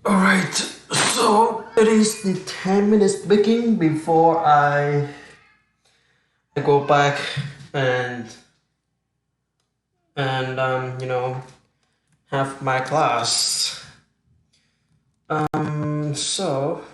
Alright, so it is the 10 minutes speaking before I go back and and have my class. So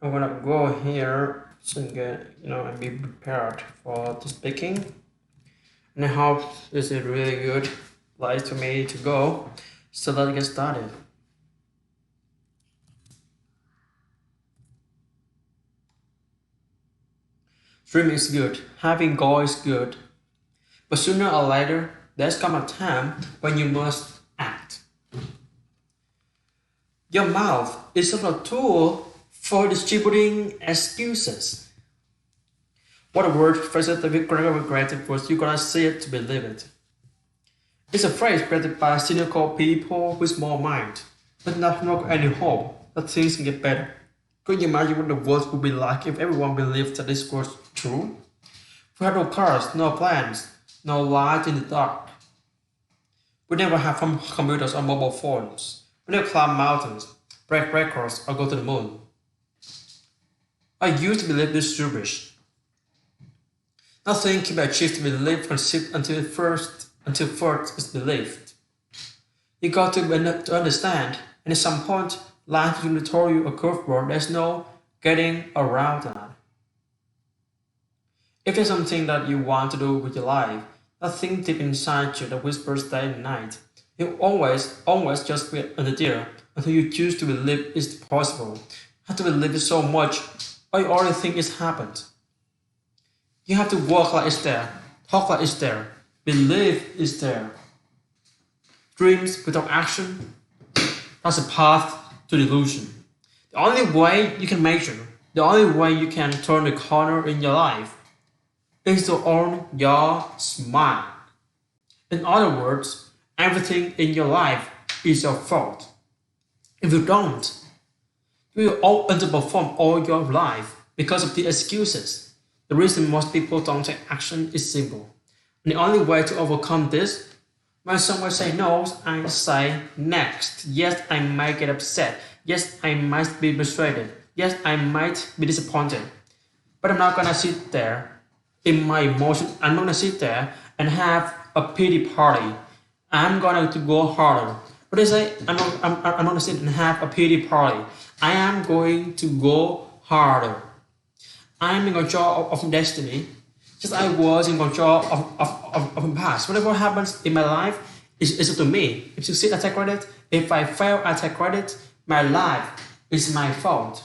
I'm gonna go here and get and be prepared for the speaking. And I hope this is really good place to me to go. So let's get started. Dreaming is good, having goal is good, but sooner or later there's come a time when you must act. Your mouth is not a tool for distributing excuses. What a word phrase that we created was you gotta see it to believe it. It's a phrase created by cynical people with small mind, but not any hope that things can get better. Could you imagine what the world would be like if everyone believed that this was true? We had no cars, no plans, no light in the dark. We never have computers or mobile phones. We never climb mountains, break records, or go to the moon. I used to believe this rubbish. Nothing can be achieved to believe until first is believed. You got to understand, and at some point, life will throw you a curveball. There's no getting around that. If there's something that you want to do with your life, that thing deep inside you that whispers day and night, you always just be under there until you choose to believe it's possible. You have to believe it so much, or you already think it's happened. You have to walk like it's there, talk like it's there, believe it's there. Dreams without action, that's a path to delusion. The only way you can measure, the only way you can turn the corner in your life is to earn your smile. In other words, everything in your life is your fault. If you don't, you will all underperform all your life because of the excuses. The reason most people don't take action is simple. And the only way to overcome this, when someone say no, I say next. Yes, I might get upset. Yes, I might be frustrated. Yes, I might be disappointed. But I'm not gonna sit there in my emotion. I'm not gonna sit there and have a pity party. I'm gonna to go harder. But they say I'm not gonna sit and have a pity party. I am going to go harder. I'm in control of destiny, just I was in control of the past. Whatever happens in my life is up to me. If you succeed, I take credit. If I fail, I take credit. My life is my fault.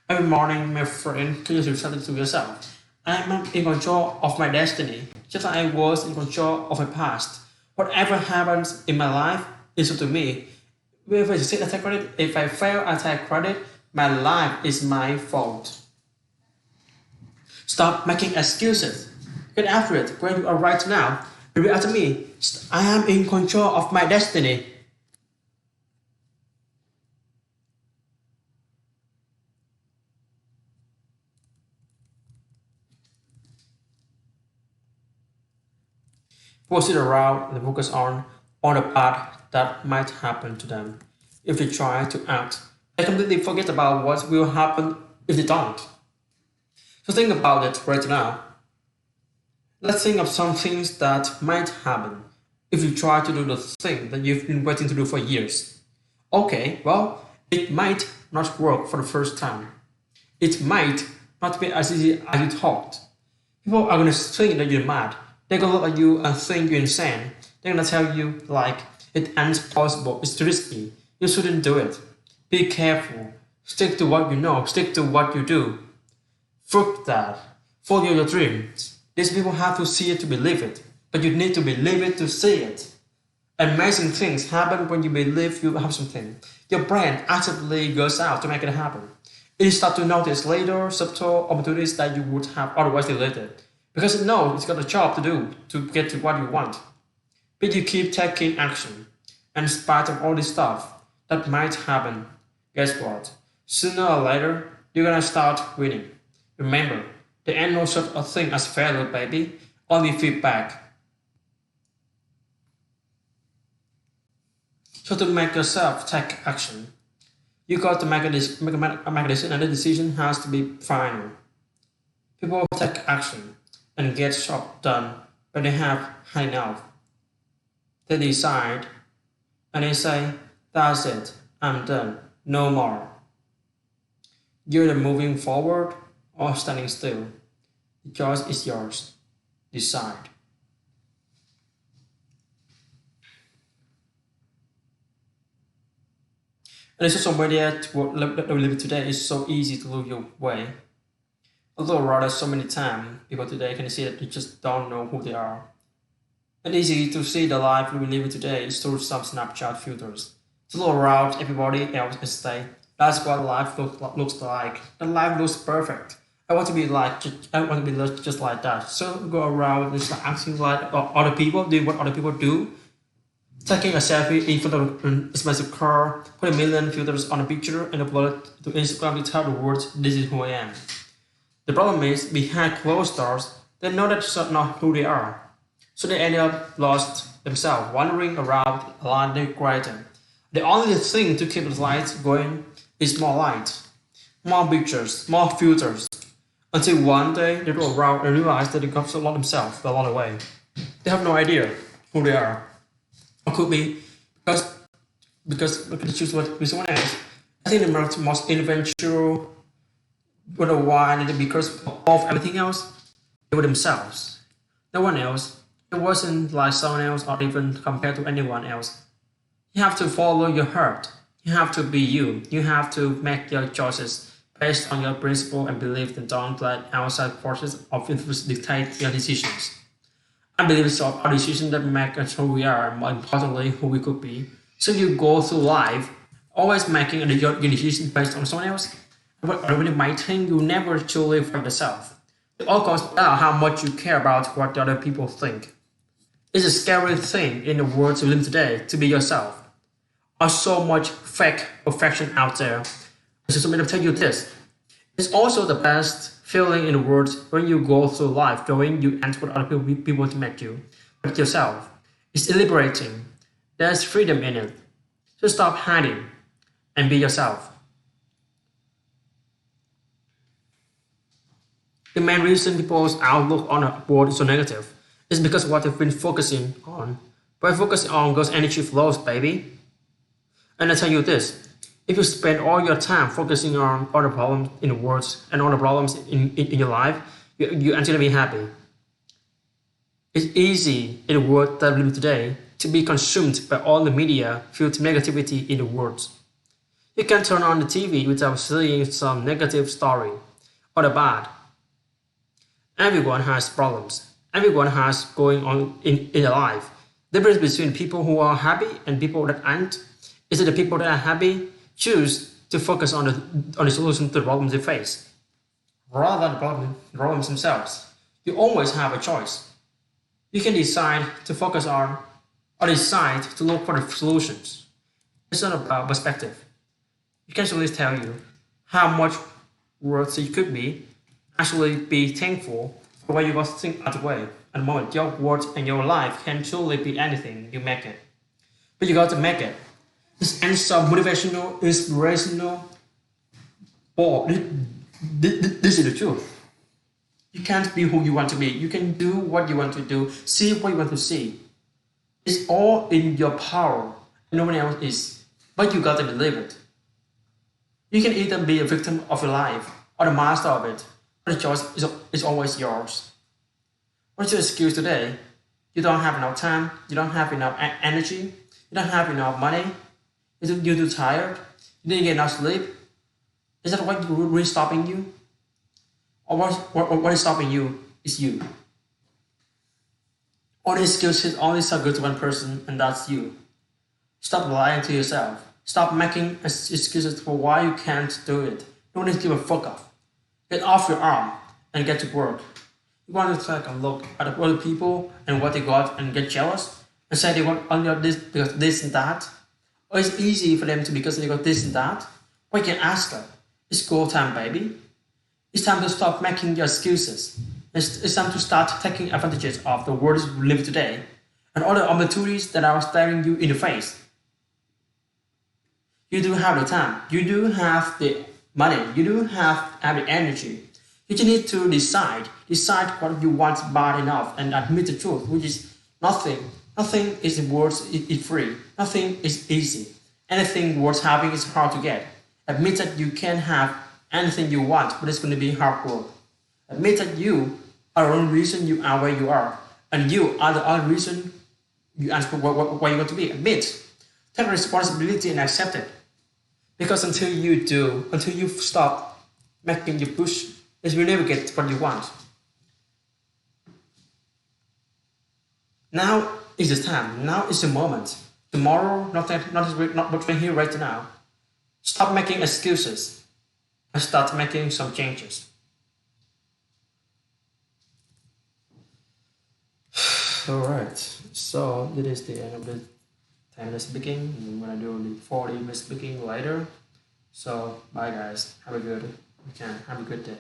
Every morning, my friend, can you tell it to yourself? I'm in control of my destiny, just like I was in control of my past. Whatever happens in my life is up to me. If I succeed, I take credit. If I fail, I take credit. My life is my fault. Stop making excuses. Get after it where you are right now. Repeat after me. I am in control of my destiny. People sit around and focus on the path that might happen to them if they try to act. They completely forget about what will happen if they don't. So think about it right now. Let's think of some things that might happen if you try to do the thing that you've been waiting to do for years. Okay, well, it might not work for the first time. It might not be as easy as you thought. People are gonna think that you're mad. They're gonna look at you and think you're insane. They're gonna tell you like it ain't possible, it's risky, you shouldn't do it. Be careful. Stick to what you know, stick to what you do. Fuck that. Follow your dreams. These people have to see it to believe it, but you need to believe it to see it. Amazing things happen when you believe you have something. Your brain actively goes out to make it happen. You start to notice later subtle opportunities that you would have otherwise deleted, because it knows it's got a job to do to get to what you want. But you keep taking action, and in spite of all this stuff that might happen, guess what? Sooner or later, you're gonna start winning. Remember, there ain't no such a thing as failure, baby. Only feedback. So to make yourself take action, you got to make a decision, and the decision has to be final. People take action and get stuff done when they have had enough. They decide and they say, that's it, I'm done, no more. You're either moving forward or standing still. The choice is yours. Decide. And the social media that we live in today is so easy to lose your way. Although rather so many times, people today can see that they just don't know who they are. And easy to see the life we live in today is through some Snapchat filters. To look around everybody else and say, that's what looks like. The life looks perfect. I want to be just like that. So go around and start acting like other people, doing what other people do. Taking a selfie in front of an expensive car, put a million filters on a picture and upload it to Instagram to tell the world this is who I am. The problem is, behind closed doors, they know that's not who they are. So they end up lost themselves, wandering around a line they created. The only thing to keep the lights going is more light, more pictures, more filters. Until one day they go around and realize that they got so lost themselves along the way. They have no idea who they are. Or could be because they choose what with someone else. I think the most influential wonder why because of everything else, they were themselves. No one else. It wasn't like someone else or even compared to anyone else. You have to follow your heart. You have to be you. You have to make your choices based on your principle and belief and don't let outside forces of influence dictate your decisions. I believe it's our decisions that make us who we are, and more importantly, who we could be. So you go through life always making your decision based on someone else. What everybody might think, you never truly for yourself. It all comes down how much you care about what the other people think. It's a scary thing in the world we live today to be yourself. There's so much fake perfection out there. So let me tell you this. It's also the best feeling in the world when you go through life knowing you and what other people to make you, but yourself. It's liberating. There's freedom in it. So stop hiding and be yourself. The main reason people's outlook on a world is so negative is because what they've been focusing on. By focusing on goes energy flows, baby. And I tell you this, if you spend all your time focusing on all the problems in the world and all the problems in your life, you're actually be happy. It's easy in the world that we live today to be consumed by all the media filled negativity in the world. You can turn on the TV without seeing some negative story or the bad. Everyone has problems. Everyone has going on in their life. The difference between people who are happy and people that aren't is that the people that are happy choose to focus on the solution to the problems they face, rather than the problems themselves. You always have a choice. You can decide to focus on or decide to look for the solutions. It's not about perspective. It can actually tell you how much worth you could be, actually be thankful for where you got things out of the way. At the moment, your words and your life can truly be anything you make it. But you got to make it. This ends some motivational, inspirational, or this is the truth. You can't be who you want to be. You can do what you want to do, see what you want to see. It's all in your power. No one else is. But you got to believe it. You can either be a victim of your life or the master of it. But the choice is always yours. What's your excuse today? You don't have enough time. You don't have enough energy. You don't have enough money. You're too tired. You didn't get enough sleep. Is that what really stopping you? Or what is stopping you is you. All these excuses only sound good to one person, and that's you. Stop lying to yourself. Stop making excuses for why you can't do it. Don't need to give a fuck off. Get off your arm and get to work. You want to take a look at other people and what they got and get jealous and say they want only this because this and that? Or it's easy for them to because they got this and that? Or you can ask them, it's go time, baby. It's time to stop making your excuses. It's time to start taking advantages of the world we live today and all the opportunities that are staring you in the face. You do have the time. You do have the money. You do have the energy. You just need to decide what you want bad enough and admit the truth, which is nothing. Nothing is worth it free. Nothing is easy. Anything worth having is hard to get. Admit that you can have anything you want, but it's going to be hard work. Admit that you are the only reason you are where you are, and you are the only reason you ask where you want to be. Admit. Take responsibility and accept it. Because until you stop making your push, you will never get what you want. Now is the time. Now is the moment. Tomorrow, not right here, right now. Stop making excuses and start making some changes. Alright, so this is the end of the 10-minute speaking. I'm gonna do the 40-minute speaking later. So bye guys. Have a good weekend. Have a good day.